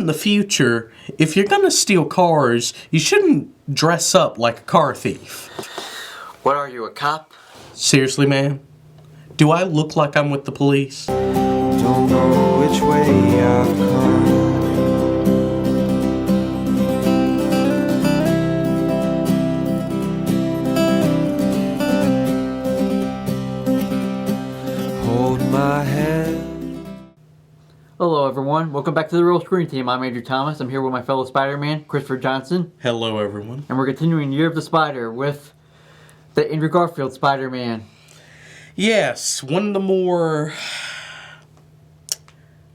In the future, if you're gonna steal cars, you shouldn't dress up like a car thief. What are you, a cop? Seriously, man? Do I look like I'm with the police? Don't know which way I've come. Hold my hand. Hello everyone, welcome back to the Real Screen Team. I'm Andrew Thomas. I'm here with my fellow Spider-Man, Christopher Johnson. Hello, everyone. And we're continuing Year of the Spider with the Andrew Garfield Spider-Man. Yes, one of the more...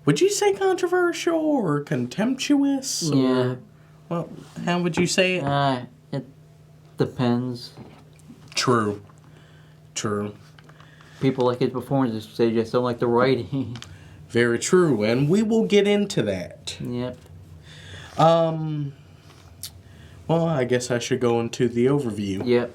Would you say controversial or contemptuous? Yeah. Or, well, how would you say it? It depends. True. People like his performances, they just don't like the writing. Very true, and we will get into that. Yep. Well, I guess I should go into the overview. Yep.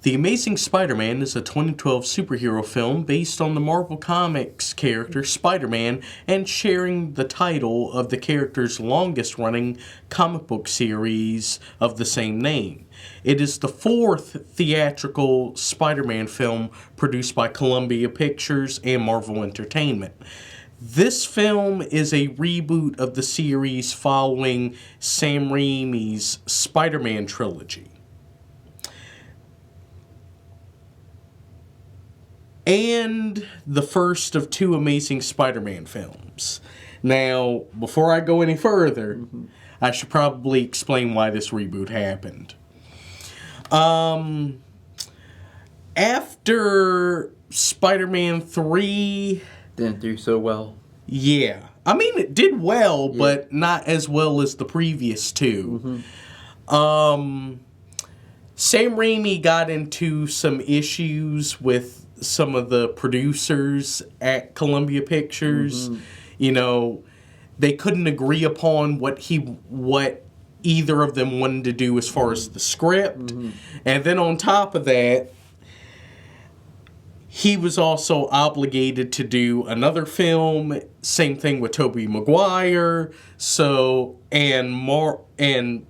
The Amazing Spider-Man is a 2012 superhero film based on the Marvel Comics character Spider-Man and sharing the title of the character's longest-running comic book series of the same name. It is the fourth theatrical Spider-Man film produced by Columbia Pictures and Marvel Entertainment. This film is a reboot of the series following Sam Raimi's Spider-Man trilogy. And the first of two Amazing Spider-Man films. Now, before I go any further, I should probably explain why this reboot happened. After Spider-Man 3... Didn't do so well. Yeah. I mean, it did well, but not as well as the previous two. Sam Raimi got into some issues with some of the producers at Columbia Pictures. You know, they couldn't agree upon what either of them wanted to do as far as the script. And then on top of that, he was also obligated to do another film. Same thing with Tobey Maguire. And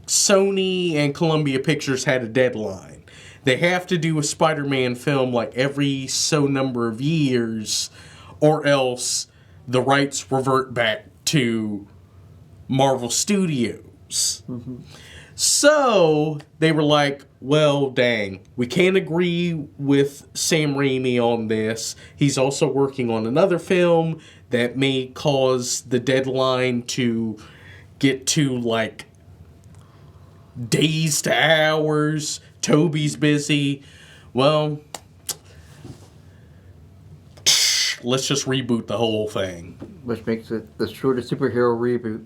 Sony and Columbia Pictures had a deadline. They have to do a Spider-Man film like every so number of years, or else the rights revert back to Marvel Studios. So they were like, well, dang, we can't agree with Sam Raimi on this. He's also working on another film that may cause the deadline to get to like days to hours. Toby's busy. Well, let's just reboot the whole thing. Which makes it the shortest superhero reboot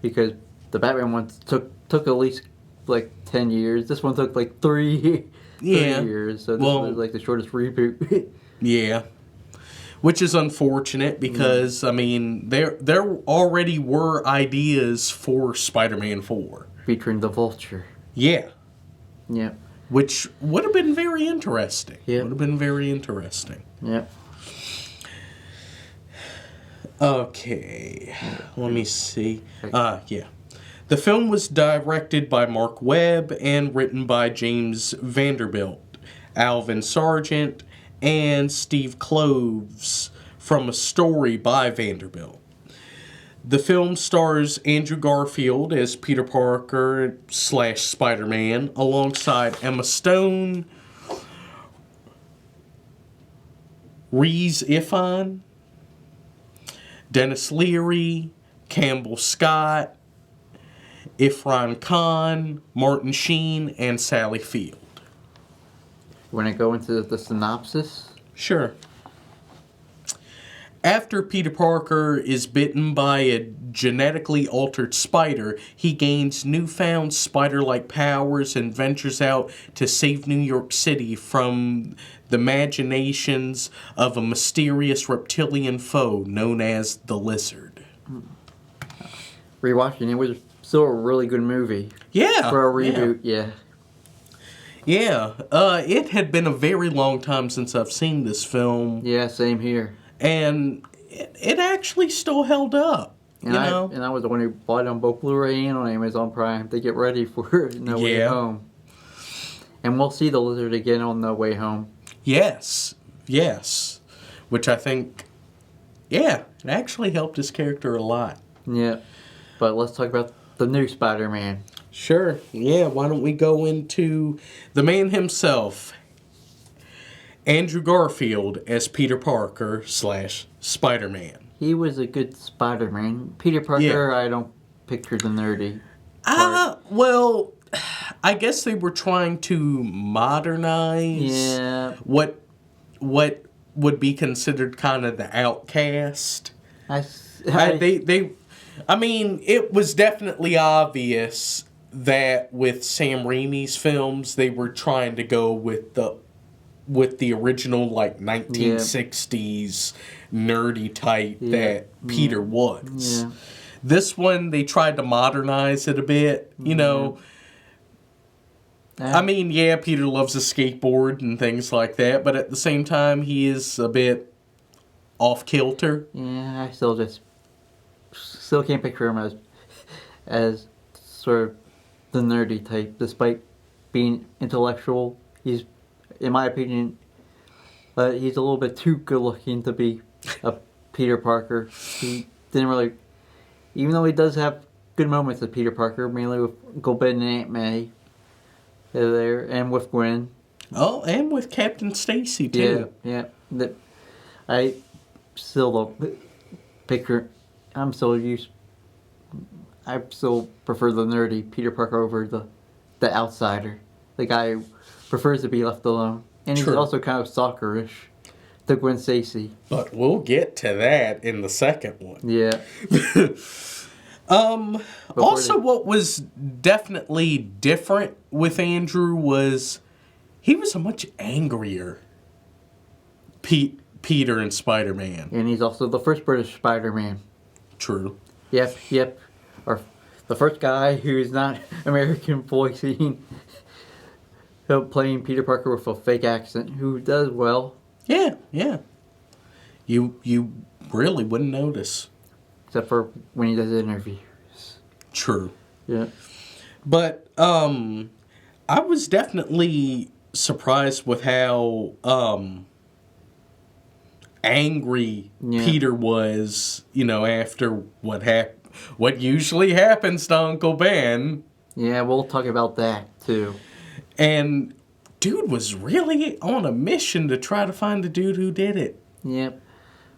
because the Batman one took at least like 10 years. This one took like 3 years. So this was like the shortest reboot. Yeah. Which is unfortunate because, I mean, there already were ideas for Spider-Man 4. Featuring the Vulture. Yeah. Yeah. Which would have been very interesting. Yeah. Would have been very interesting. Yeah. Okay. Let me see. Yeah. The film was directed by Mark Webb and written by James Vanderbilt, Alvin Sargent, and Steve Kloves from a story by Vanderbilt. The film stars Andrew Garfield as Peter Parker / Spider-Man alongside Emma Stone, Rhys Ifan, Dennis Leary, Campbell Scott, Irfan Khan, Martin Sheen, and Sally Field. When I go into the synopsis? Sure. After Peter Parker is bitten by a genetically altered spider, he gains newfound spider-like powers and ventures out to save New York City from the machinations of a mysterious reptilian foe known as the Lizard. Rewatching it was still a really good movie. Yeah. For a reboot, yeah. Yeah. It had been a very long time since I've seen this film. Yeah, same here. And it actually still held up. And I was the one who bought it on both Blu-ray and on Amazon Prime to get ready for No Way Home. And we'll see the lizard again on No Way Home. Yes. Which I think, it actually helped his character a lot. Yeah. But let's talk about the new Spider-Man. Sure. Yeah, why don't we go into the man himself, Andrew Garfield as Peter Parker / Spider-Man. He was a good Spider-Man. Peter Parker, I don't picture the nerdy part. Well, I guess they were trying to modernize what would be considered kind of the outcast. It was definitely obvious that with Sam Raimi's films, they were trying to go with the original 1960s nerdy type that Peter was. Yeah. This one, they tried to modernize it a bit, you know. Peter loves a skateboard and things like that, but at the same time, he is a bit off-kilter. Yeah, I still can't picture him as sort of the nerdy type, despite being intellectual. He's, in my opinion, he's a little bit too good-looking to be a Peter Parker. He didn't really, even though he does have good moments with Peter Parker, mainly with Gwen and Aunt May. There and with Gwen. Oh, and with Captain Stacy too. Yeah. I still don't picture. I still prefer the nerdy Peter Parker over the outsider, the guy who prefers to be left alone, and he's also kind of stalkerish to Gwen Stacy. But we'll get to that in the second one. Yeah. Also, what was definitely different with Andrew was he was a much angrier Peter and Spider-Man. And he's also the first British Spider-Man. True. Yep. Or the first guy who's not American voicing, playing Peter Parker with a fake accent, who does well. Yeah. You really wouldn't notice. Except for when he does interviews. True. Yeah. But I was definitely surprised with how angry Peter was, after what usually happens to Uncle Ben. Yeah, we'll talk about that too. And dude was really on a mission to try to find the dude who did it. Yep.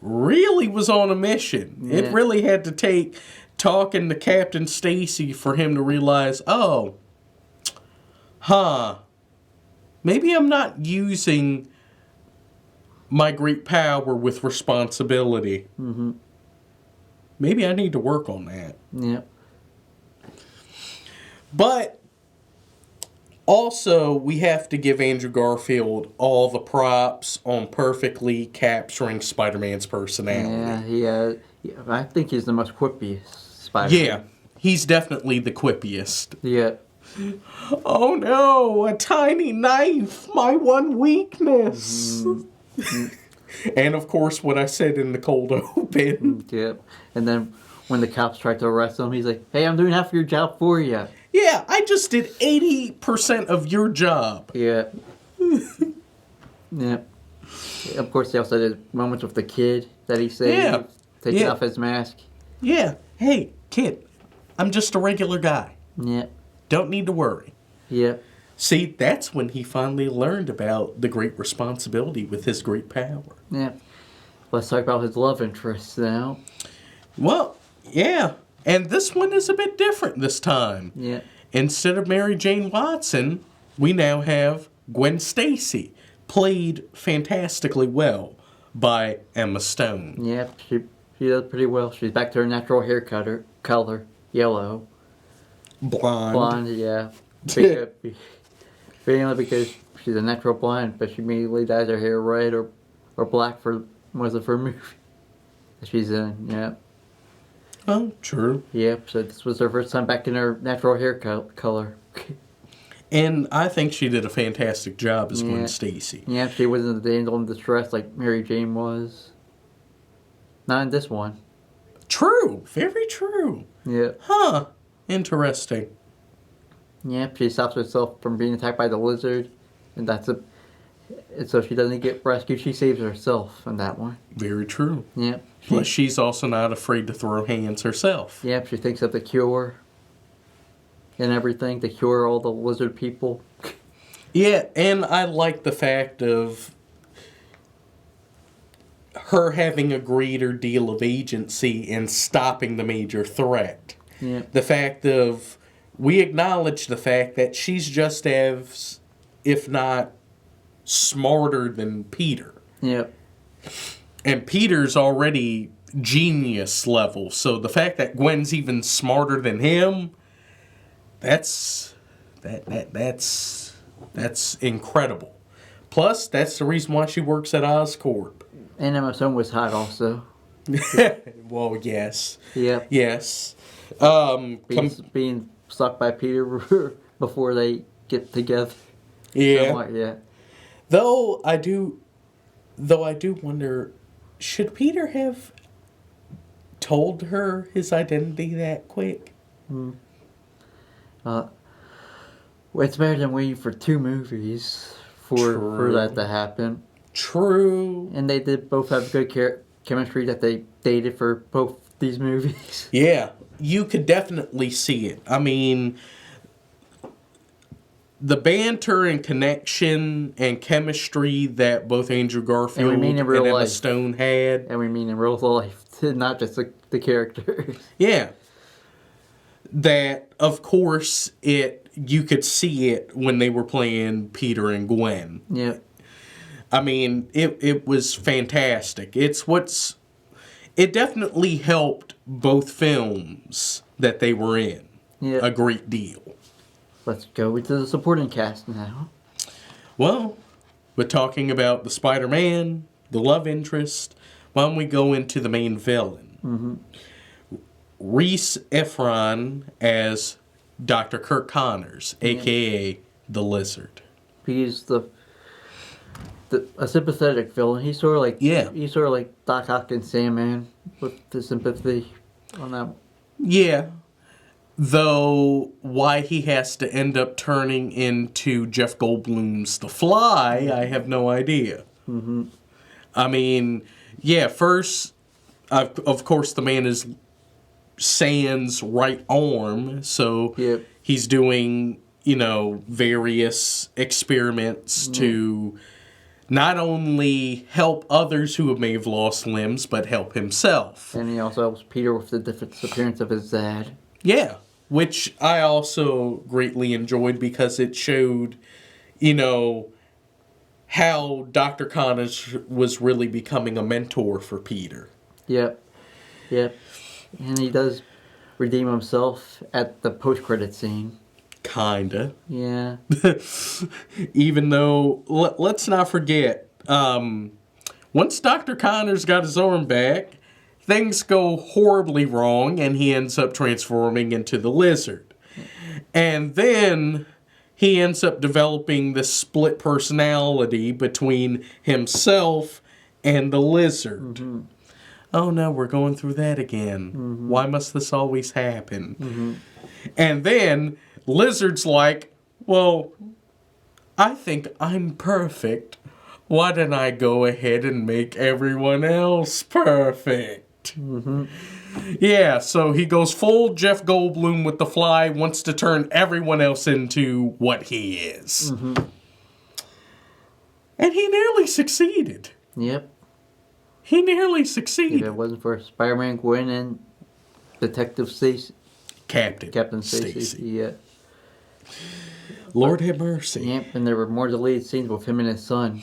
Really was on a mission. Yeah. It really had to take talking to Captain Stacy for him to realize, maybe I'm not using my great power with responsibility. Mm-hmm. Maybe I need to work on that. Yep. But also, we have to give Andrew Garfield all the props on perfectly capturing Spider-Man's personality. Yeah, I think he's the most quippiest Spider-Man. Yeah, he's definitely the quippiest. Yeah. Oh no, a tiny knife, my one weakness. Mm-hmm. And of course, what I said in the cold open. Yep. And then when the cops tried to arrest him, he's like, "Hey, I'm doing half of your job for you." Yeah, I just did 80% of your job. Yeah. Yeah. Of course, they also did moments with the kid that he saved, taking off his mask. Yeah. Hey, kid, I'm just a regular guy. Yeah. Don't need to worry. Yeah. See, that's when he finally learned about the great responsibility with his great power. Yeah. Let's talk about his love interests now. Well, yeah. And this one is a bit different this time. Yeah. Instead of Mary Jane Watson, we now have Gwen Stacy, played fantastically well by Emma Stone. Yeah, she does pretty well. She's back to her natural hair color, yellow. Blonde, yeah. Mainly because she's a natural blonde, but she immediately dyes her hair red or black for most of her movie that she's in, yeah. Oh, true. Yep, so this was her first time back in her natural hair color. And I think she did a fantastic job as Gwen Stacy. Yeah, she wasn't the damsel in distress like Mary Jane was. Not in this one. True. Very true. Yeah. Huh. Interesting. Yep, she stops herself from being attacked by the lizard, and and so she doesn't get rescued. She saves herself in that one. Very true. Yep. Plus, she's also not afraid to throw hands herself. Yep, she thinks of the cure and everything to cure all the lizard people. Yeah, and I like the fact of her having a greater deal of agency in stopping the major threat. Yeah. The fact of, we acknowledge the fact that she's just as, if not smarter than Peter. Yep. And Peter's already genius level, so the fact that Gwen's even smarter than him, that's incredible. Plus, that's the reason why she works at Oscorp. And Emma Stone was hot also. Well, yes. Yep. Yes. Being sucked by Peter before they get together. Yeah. Somewhat, yeah. Though I do wonder, should Peter have told her his identity that quick? Well, it's better than waiting for 2 movies for that to happen. True. And they did both have good chemistry that they dated for both these movies. Yeah, you could definitely see it. I mean, the banter and connection and chemistry that both Andrew Garfield and Emma Stone had. And we mean in real life, not just the characters. Yeah. That, of course, you could see it when they were playing Peter and Gwen. Yeah. I mean, it was fantastic. It definitely helped both films that they were in a great deal. Let's go into the supporting cast now. Well, we're talking about the Spider-Man, the love interest. Why don't we go into the main villain? Mm-hmm. Rhys Ifran as Dr. Kirk Connors, a.k.a. the Lizard. He's a sympathetic villain. He's sort of like Doc Ock and Sandman with the sympathy on that. Yeah. Though why he has to end up turning into Jeff Goldblum's The Fly, I have no idea. Mm-hmm. I mean, first, of course, the man is Sans' right arm, so he's doing, various experiments to not only help others who may have lost limbs, but help himself. And he also helps Peter with the disappearance of his dad. Yeah, which I also greatly enjoyed because it showed, how Dr. Connors was really becoming a mentor for Peter. Yep. And he does redeem himself at the post-credit scene. Kinda. Yeah. Even though, let's not forget, once Dr. Connors got his arm back, things go horribly wrong and he ends up transforming into the Lizard. And then he ends up developing this split personality between himself and the Lizard. Mm-hmm. Oh no, we're going through that again. Mm-hmm. Why must this always happen? Mm-hmm. And then Lizard's like, well, I think I'm perfect. Why don't I go ahead and make everyone else perfect? Mm-hmm. Yeah, so he goes full Jeff Goldblum with The Fly, wants to turn everyone else into what he is. Mm-hmm. And he nearly succeeded. Yep. He nearly succeeded. If it wasn't for Spider-Man, Gwen, and Detective Stacy. Captain Stacy. Yeah. Lord have mercy. Yep, and there were more deleted scenes with him and his son.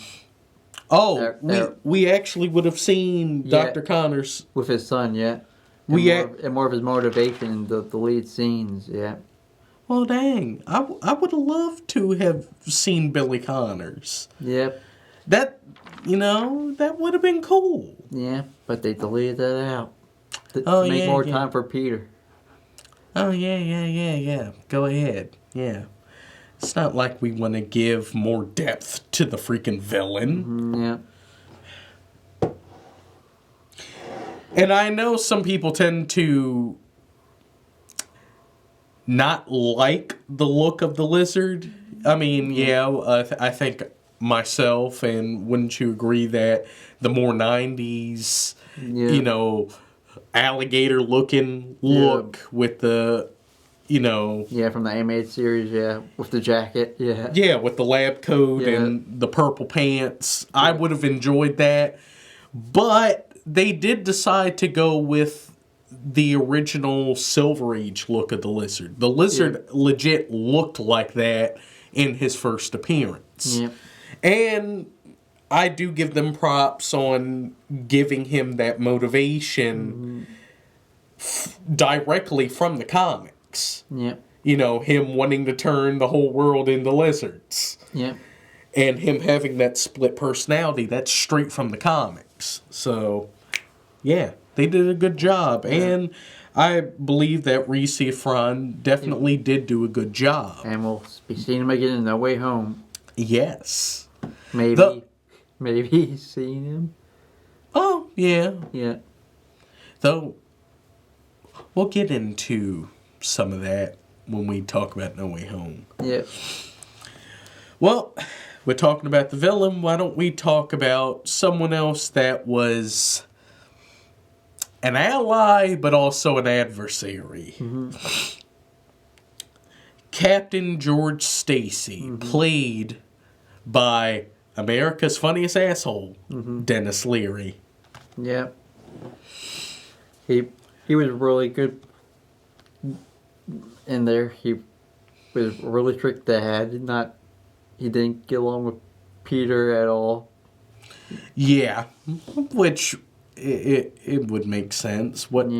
Oh, we actually would have seen Dr. Connors. With his son, yeah. And more of his motivation in the lead scenes, yeah. Well, dang. I would have loved to have seen Billy Connors. Yep. That would have been cool. Yeah, but they deleted that out. To make more time for Peter. Oh, yeah. Go ahead. Yeah. It's not like we want to give more depth to the freaking villain. Yeah. And I know some people tend to not like the look of the lizard. I mean, I think myself, and wouldn't you agree that the more 90s, alligator-looking look with the, Yeah, from the animated series, with the jacket, Yeah, with the lab coat and the purple pants. I would have enjoyed that. But they did decide to go with the original Silver Age look of the lizard. The lizard legit looked like that in his first appearance. Yeah. And I do give them props on giving him that motivation directly from the comics. Yeah. Him wanting to turn the whole world into lizards. Yeah. And him having that split personality, that's straight from the comics. So, yeah, they did a good job. Yeah. And I believe that Reese Ifron definitely did do a good job. And we'll be seeing him again in No Way Home. Yes. Maybe seeing him. Oh, yeah. Yeah. Though, we'll get into some of that when we talk about No Way Home. Yeah. Well, we're talking about the villain. Why don't we talk about someone else that was an ally, but also an adversary? Mm-hmm. Captain George Stacy, played by America's Funniest Asshole, Dennis Leary. Yeah. He was really good in there. He was a really strict dad. He didn't get along with Peter at all. Yeah, which it would make sense. What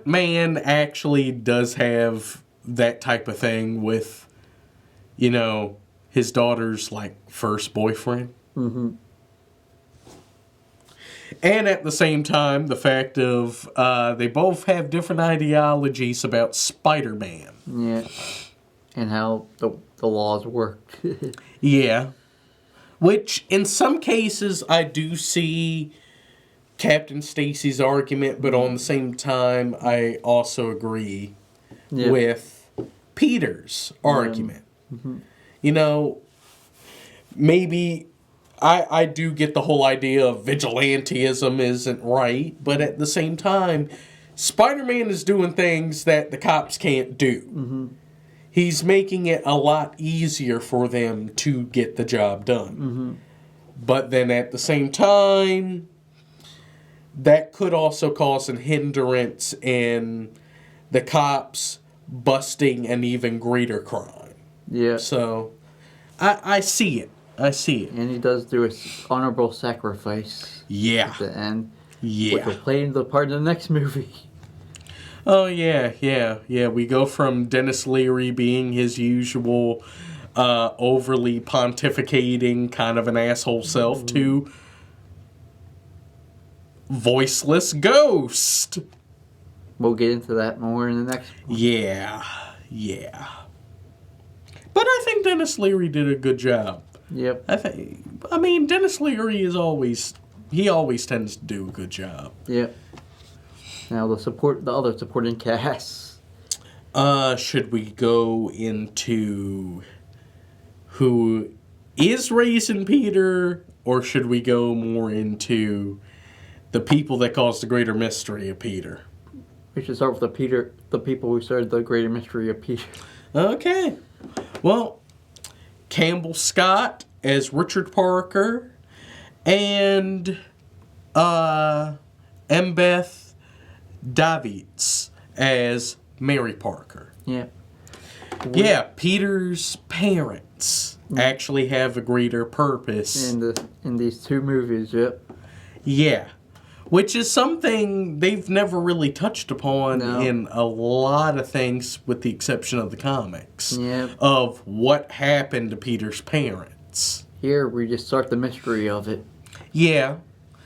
man actually does have that type of thing with, his daughter's first boyfriend? Mm-hmm. And at the same time, the fact of they both have different ideologies about Spider-Man. Yeah. And how the laws work. Yeah. Which, in some cases, I do see Captain Stacy's argument, but on the same time, I also agree with Peter's argument. Mm-hmm. Maybe I do get the whole idea of vigilantism isn't right, but at the same time, Spider-Man is doing things that the cops can't do. Mm-hmm. He's making it a lot easier for them to get the job done. Mm-hmm. But then at the same time, that could also cause a hindrance in the cops busting an even greater crime. Yeah. So, I see it. And he does do his honorable sacrifice. Yeah. At the end. Yeah. Which will play into the part of the next movie. Oh, yeah. We go from Dennis Leary being his usual overly pontificating kind of an asshole self to voiceless ghost. We'll get into that more in the next one. Yeah. But I think Dennis Leary did a good job. Yep. Dennis Leary always tends to do a good job. Yep. Now the other supporting cast. Should we go into who is raising Peter, or should we go more into the people that cause the greater mystery of Peter? We should start with the people who started the greater mystery of Peter. Okay. Well, Campbell Scott as Richard Parker, and Embeth Davids as Mary Parker. Yeah. Yeah, Peter's parents actually have a greater purpose. In these two movies, yep. Yeah. Which is something they've never really touched upon in a lot of things, with the exception of the comics. Yep. Of what happened to Peter's parents. Here, we just start the mystery of it. Yeah.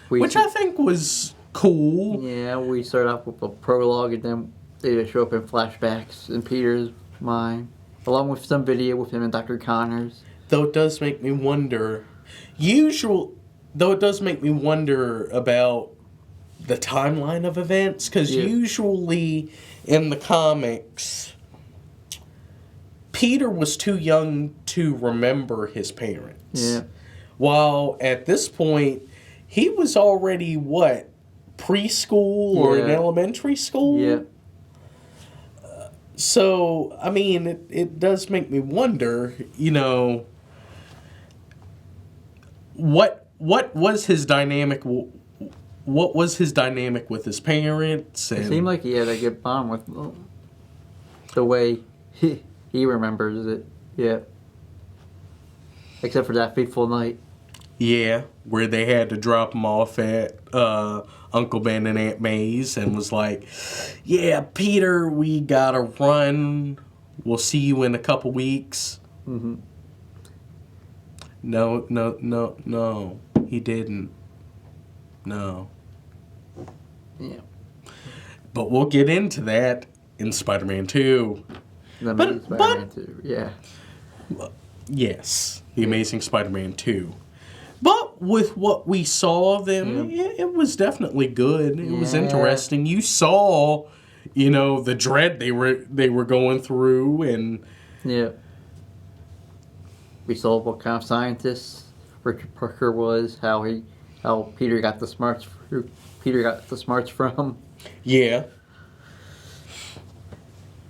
Which I think was cool. Yeah, we start off with a prologue, and then they just show up in flashbacks in Peter's mind, along with some video with him and Dr. Connors. Though it does make me wonder about the timeline of events, because usually in the comics, Peter was too young to remember his parents. Yeah. While at this point, he was already, what, preschool or in elementary school? Yeah. So, I mean, it does make me wonder, you know, what was his dynamic? What was his dynamic with his parents? And It seemed like he had a good bond with the way he remembers it. Yeah. Except for that fateful night. yeah, where they had to drop him off at Uncle Ben and Aunt May's and was like, yeah, Peter, we gotta run. We'll see you in a couple weeks. Mm-hmm. No, he didn't. No. Yeah. But we'll get into that in Spider-Man 2. The Amazing Spider-Man 2, yeah. Yes, The Amazing Spider-Man 2. But with what we saw of them, it was definitely good. It was interesting. You saw, you know, the dread they were going through, and yeah. We saw what kind of scientist Richard Parker was, how Peter got the smarts from. yeah,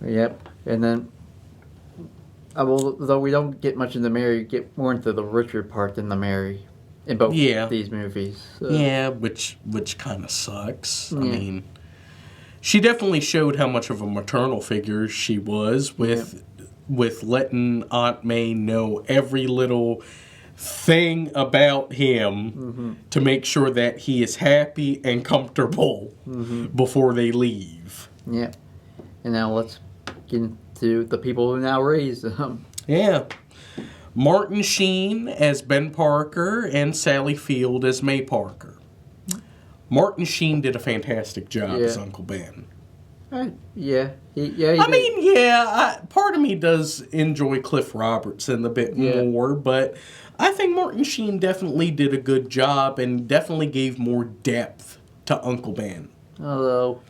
Yep. And then, though we don't get much in the Mary, you get more into the Richard part than the Mary in both these movies. So. yeah, which kind of sucks. I mean, she definitely showed how much of a maternal figure she was with letting Aunt May know every little thing about him to make sure that he is happy and comfortable before they leave. Yeah. And now let's get into the people who now raised them. Yeah. Martin Sheen as Ben Parker and Sally Field as May Parker. Martin Sheen did a fantastic job as Uncle Ben. He did. Part of me does enjoy Cliff Robertson a bit more, but I think Martin Sheen definitely did a good job and definitely gave more depth to Uncle Ben. Although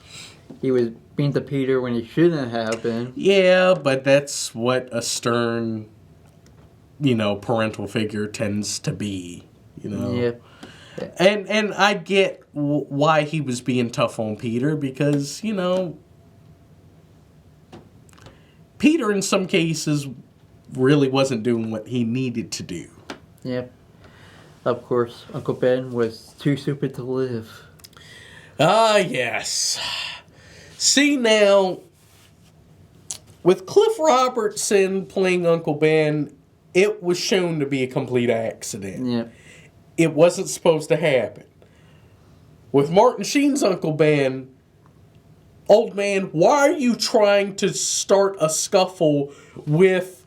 he was being to Peter when he shouldn't have been. Yeah, but that's what a stern, you know, parental figure tends to be, you know. Yeah. And I get why he was being tough on Peter because, you know, Peter in some cases really wasn't doing what he needed to do. Yep. Of course, Uncle Ben was too stupid to live. Ah, yes. See, now, with Cliff Robertson playing Uncle Ben, it was shown to be a complete accident. Yeah. It wasn't supposed to happen. With Martin Sheen's Uncle Ben, old man, why are you trying to start a scuffle with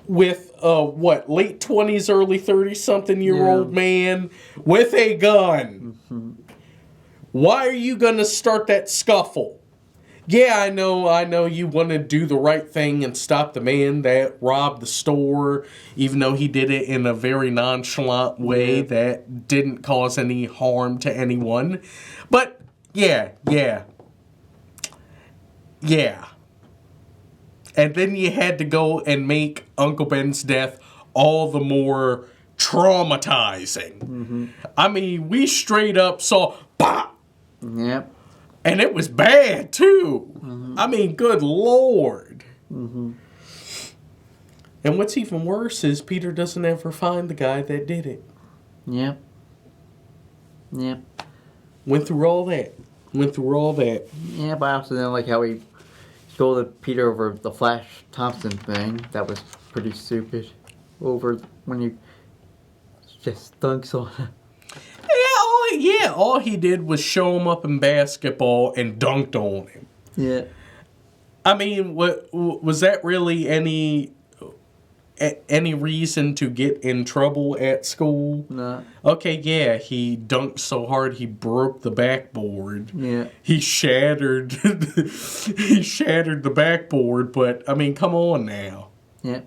late 20s, early 30s, something-year-old man with a gun? Mm-hmm. Why are you going to start that scuffle? Yeah, I know you want to do the right thing and stop the man that robbed the store, even though he did it in a very nonchalant way that didn't cause any harm to anyone. But, yeah. And then you had to go and make Uncle Ben's death all the more traumatizing. Mm-hmm. I mean, we straight up saw pop. Yep. And it was bad, too. Mm-hmm. I mean, good Lord. Mm-hmm. And what's even worse is Peter doesn't ever find the guy that did it. Yep. Went through all that. Yeah, but I also didn't like how he scolded Peter over the Flash Thompson thing. That was pretty stupid. Over when he just dunks on him. All he did was show him up in basketball and dunked on him. Yeah. I mean, was that really any reason to get in trouble at school? No. Okay, yeah, he dunked so hard he broke the backboard. Yeah. He shattered the backboard, but I mean, come on now. Yeah.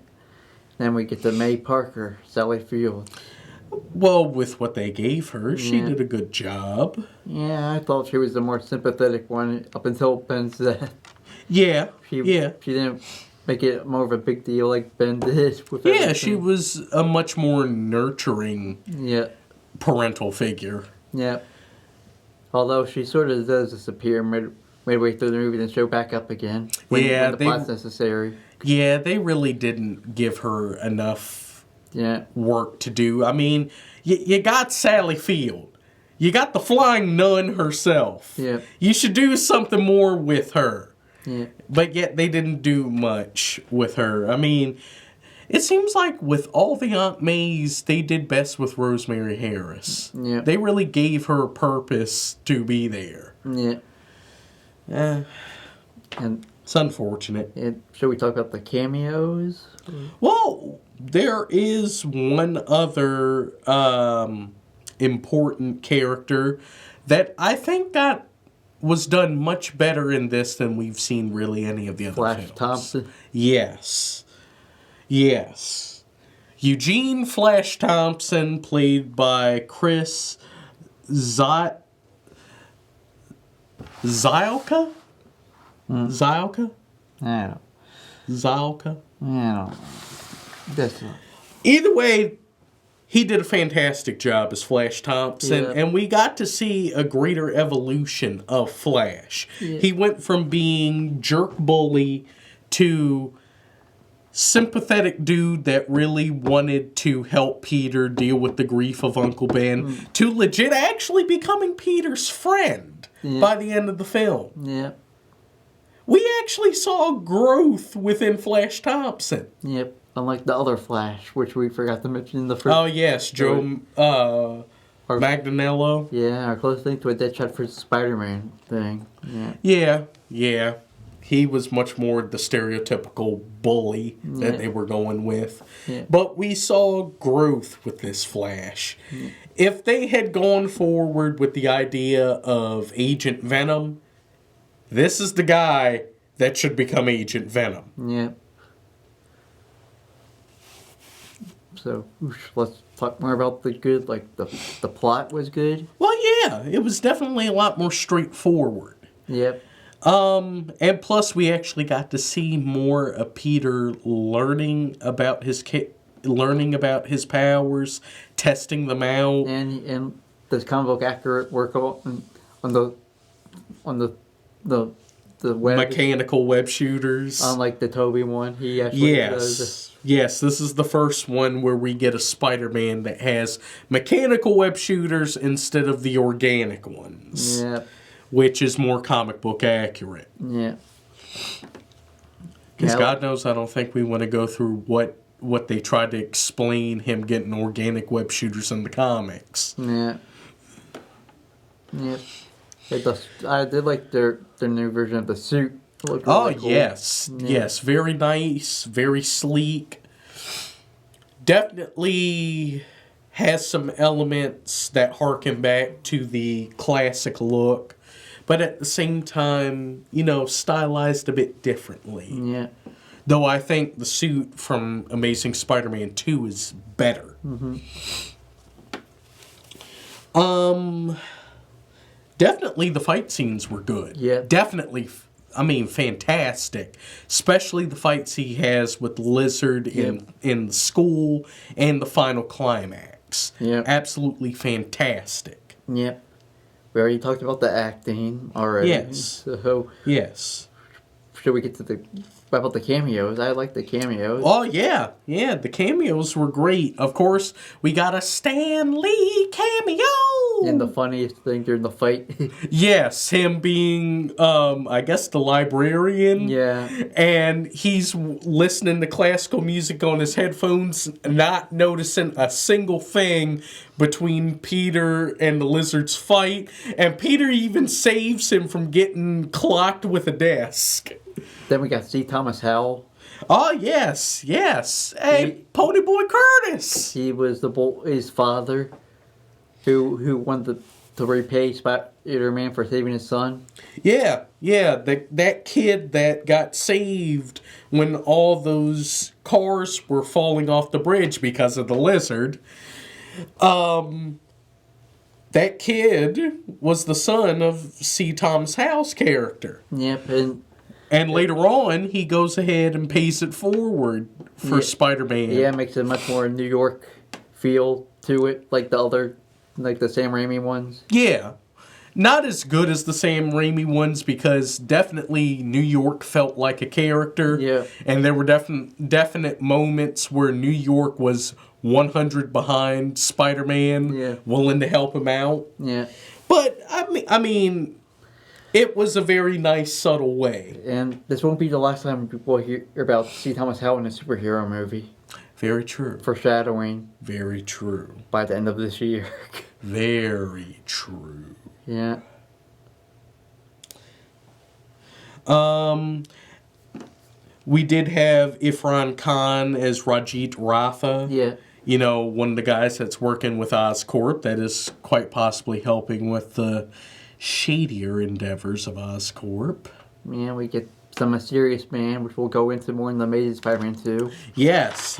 Then we get to May Parker, Sally Field. Well, with what they gave her, she Yeah. did a good job. Yeah, I thought she was the more sympathetic one up until Ben's death. Yeah, She yeah. She didn't make it more of a big deal like Ben did. With Yeah, everything. she was a much more nurturing Yeah, parental figure. yeah. Although she sort of does disappear midway through the movie and show back up again when the plot's necessary. Yeah, they really didn't give her enough Yeah, work to do. I mean, you got Sally Field. You got the flying nun herself. yeah, You should do something more with her. yeah. But yet they didn't do much with her. I mean, it seems like with all the Aunt Mays, they did best with Rosemary Harris. Yeah. They really gave her a purpose to be there. Yeah. And It's unfortunate. should we talk about the cameos? Well, there is one other important character that I think was done much better in this than we've seen really any of the other Flash films. Thompson. Yes. Yes. Eugene Flash Thompson, played by Chris Zylka? Zylka? Zylka? I don't. Zylka? I don't know. That's not. Either way, he did a fantastic job as Flash Thompson, Yeah. and we got to see a greater evolution of Flash. Yeah. He went from being jerk bully to sympathetic dude that really wanted to help Peter deal with the grief of Uncle Ben to legit actually becoming Peter's friend by the end of the film. Yeah. We actually saw growth within Flash Thompson. Yep. Unlike the other Flash, which we forgot to mention in the first. Oh, yes, Joe Magdanello. Yeah, our close link to a Deadshot vs. Spider-Man thing. Yeah. Yeah. He was much more the stereotypical bully that they were going with. Yeah. But we saw growth with this Flash. If they had gone forward with the idea of Agent Venom, this is the guy that should become Agent Venom. Yeah. So let's talk more about the good. Like the plot was good. Well, yeah, it was definitely a lot more straightforward. Yep. And plus we actually got to see more of Peter learning about his powers, testing them out. And does comic book accurate work on the web? Mechanical web shooters. Unlike the Toby one, he actually Yes. Yes, this is the first one where we get a Spider-Man that has mechanical web shooters instead of the organic ones. Yeah. Which is more comic book accurate. Yeah. Because God knows I don't think we want to go through what they tried to explain him getting organic web shooters in the comics. Yeah. Yeah. I did like their new version of the suit. It looked really cool. Yes. Yeah. Yes. Very nice. Very sleek. Definitely has some elements that harken back to the classic look. But at the same time, stylized a bit differently. Yeah. Though I think the suit from Amazing Spider-Man 2 is better. Definitely the fight scenes were good. Yeah. Definitely, fantastic. Especially the fights he has with Lizard in school and the final climax. Yeah. Absolutely fantastic. Yep. We already talked about the acting already. Yes. So Yes. should we get to about the cameos? I like the cameos. Oh, yeah. Yeah, the cameos were great. Of course, we got a Stan Lee cameo! And the funniest thing during the fight. Yes, him being, I guess, the librarian. Yeah. And he's listening to classical music on his headphones, not noticing a single thing between Peter and the Lizard's fight. And Peter even saves him from getting clocked with a desk. Then we got C. Thomas Howell. Oh, yes. Hey, Ponyboy Curtis! He was his father who wanted to repay Spider-Man for saving his son. Yeah, that kid that got saved when all those cars were falling off the bridge because of the Lizard. That kid was the son of C. Thomas Howell's character. Yep, and later on, he goes ahead and pays it forward for Spider-Man. Yeah, it makes a much more New York feel to it, like the Sam Raimi ones. Yeah. Not as good as the Sam Raimi ones because definitely New York felt like a character. Yeah. And there were definite moments where New York was 100 behind Spider-Man, willing to help him out. Yeah. But, I mean, it was a very nice, subtle way. And this won't be the last time people hear about C. Thomas Howell in a superhero movie. Very true. Foreshadowing. Very true. By the end of this year. Very true. Yeah. We did have Irfan Khan as Rajit Ratha. Yeah. You know, one of the guys that's working with Oscorp that is quite possibly helping with the shadier endeavors of Oscorp. Yeah, we get some Mysterious Man, which we'll go into more in the Amazing Spider-Man 2. Yes.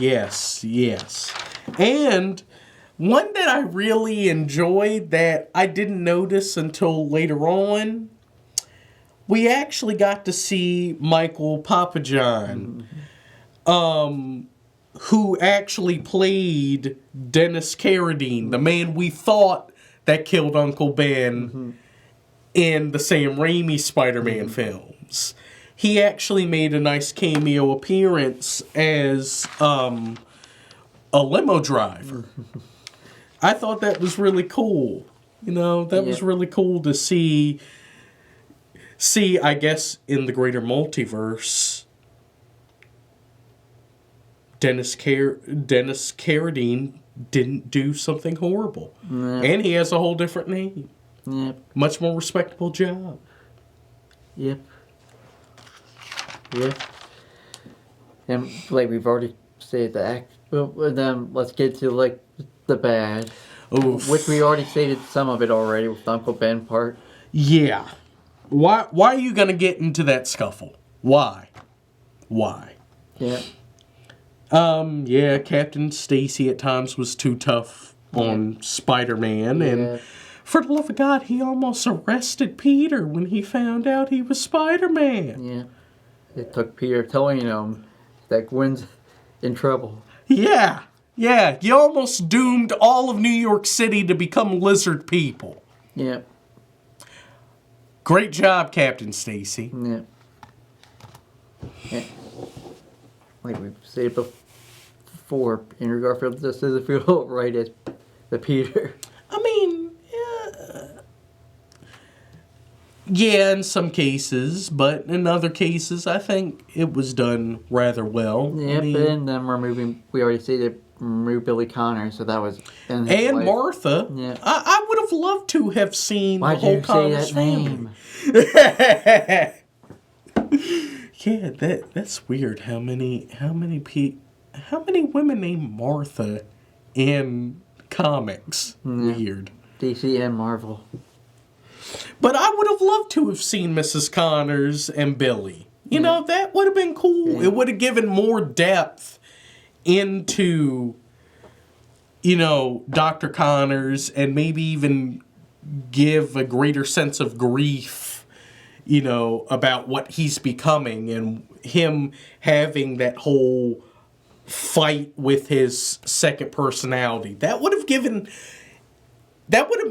And one that I really enjoyed that I didn't notice until later on, we actually got to see Michael Papajohn, who actually played Dennis Carradine, the man we thought that killed Uncle Ben in the Sam Raimi Spider-Man films. He actually made a nice cameo appearance as a limo driver. I thought that was really cool. You know, that was really cool to see, I guess, in the greater multiverse, Dennis Carradine didn't do something horrible. And he has a whole different name. Yep. Much more respectable job. Yep. And, like, we've already said the act. Well, then let's get to, like, the bad. Oof. Which we already stated some of it already with the Uncle Ben part. Yeah. Why are you going to get into that scuffle? Why? Yeah. Captain Stacy at times was too tough on Spider-Man. And for the love of God, he almost arrested Peter when he found out he was Spider-Man. Yeah. It took Peter telling him that Gwen's in trouble. Yeah. You almost doomed all of New York City to become lizard people. Yeah. Great job, Captain Stacy. Yeah. Like we've said before, Andrew Garfield just doesn't feel right as the Peter. I mean, yeah, in some cases, but in other cases, I think it was done rather well. Yeah, but then we already said remove Billy Connor, so that was... And Martha. Yeah. I would have loved to have seen the whole Connor's family. Yeah, that's weird. How many women named Martha in comics? Weird. DC and Marvel. But I would have loved to have seen Mrs. Connors and Billy. You know, that would have been cool. Yeah. It would have given more depth into, Dr. Connors and maybe even give a greater sense of grief, about what he's becoming and him having that whole fight with his second personality. That would have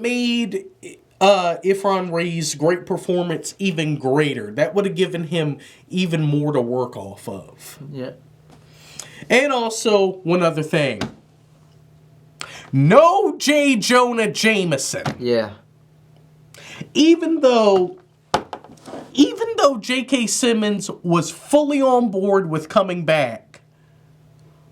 made Ifron Ray's great performance even greater. That would have given him even more to work off of. Yeah. And also, one other thing. No J. Jonah Jameson. Yeah. Even though J.K. Simmons was fully on board with coming back,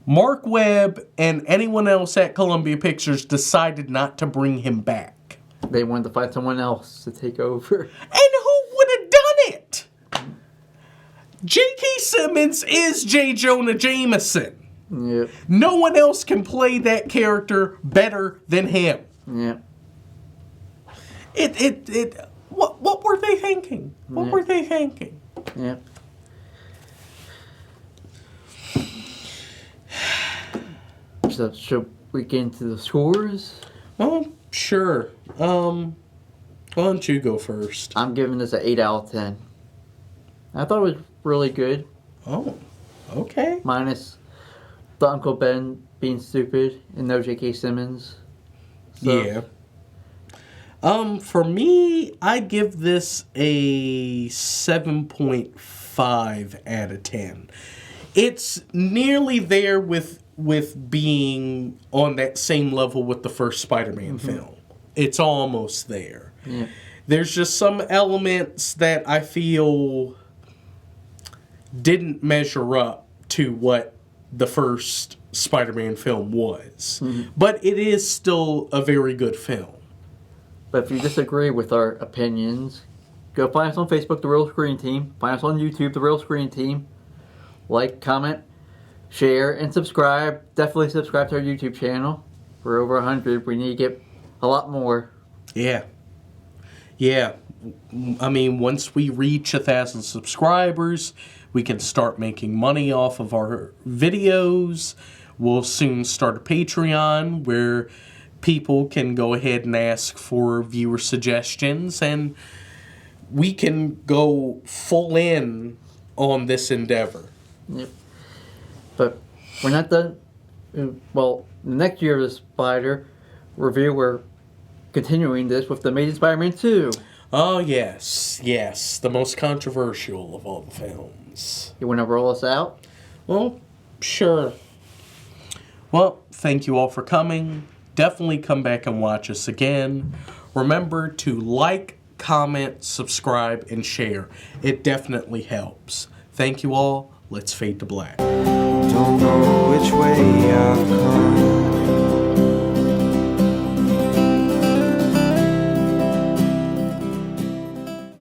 Mark Webb and anyone else at Columbia Pictures decided not to bring him back. They wanted to find someone else to take over. And who would have done it? J.K. Simmons is J. Jonah Jameson. Yep. No one else can play that character better than him. Yep. What were they thinking? What were they thinking? Yep. So we get into the scores? Oh, sure. Why don't you go first? I'm giving this an 8 out of 10. I thought it was really good. Oh, okay. Minus the Uncle Ben being stupid and no J.K. Simmons. So, Yeah. For me, I give this a 7.5 out of 10. It's nearly there with being on that same level with the first Spider-Man film. It's almost there. Yeah. There's just some elements that I feel didn't measure up to what the first Spider-Man film was. But it is still a very good film. But if you disagree with our opinions, go find us on Facebook, The Real Screen Team. Find us on YouTube, The Real Screen Team. Like, comment, share, and subscribe. Definitely subscribe to our YouTube channel. We're over 100. We need to get a lot more. Yeah. Yeah. I mean, once we reach 1,000 subscribers, we can start making money off of our videos. We'll soon start a Patreon where people can go ahead and ask for viewer suggestions, and we can go full in on this endeavor. Yep. But we're not done. Well, the next year of the Spider review, we're continuing this with the Amazing Spider-Man 2. Oh, yes. Yes. The most controversial of all the films. You want to roll us out? Well, sure. Well, thank you all for coming. Definitely come back and watch us again. Remember to like, comment, subscribe, and share. It definitely helps. Thank you all. Let's fade to black. Don't know which way I've come.